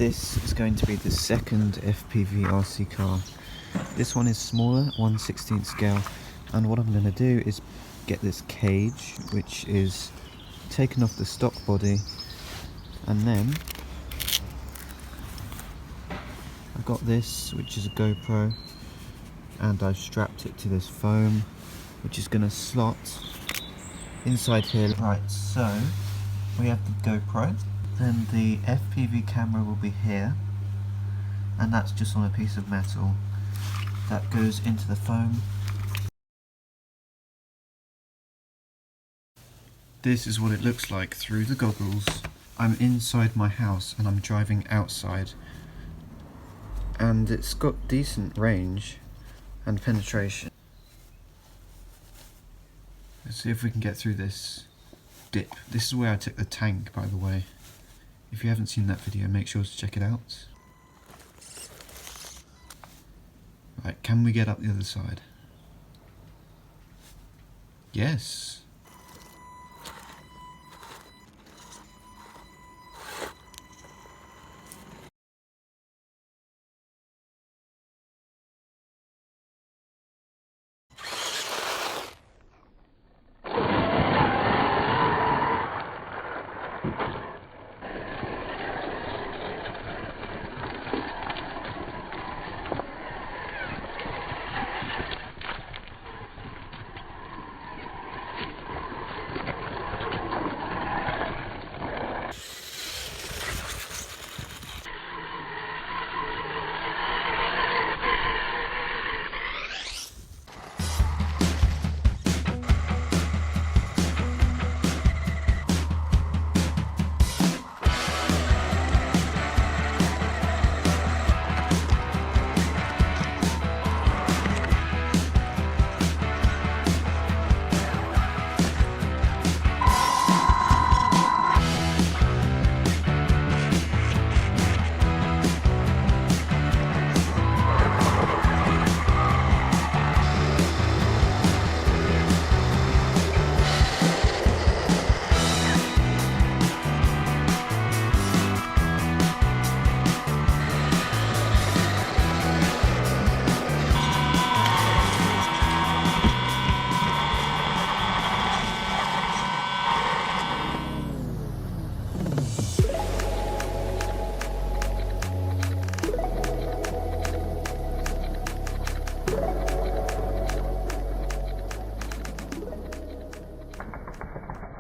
This is going to be the second FPV RC car. This one is smaller, 1/16 scale, and what I'm going to do is get this cage, which is taken off the stock body, and then I've got this, which is a GoPro, and I've strapped it to this foam, which is going to slot inside here. Right, so we have the GoPro, then the FPV camera will be here, and that's just on a piece of metal that goes into the foam. This is what it looks like through the goggles. I'm inside my house and I'm driving outside, and it's got decent range and penetration. Let's see if we can get through this dip. This is where I took the tank, by the way. If you haven't seen that video, make sure to check it out. Right, can we get up the other side? Yes.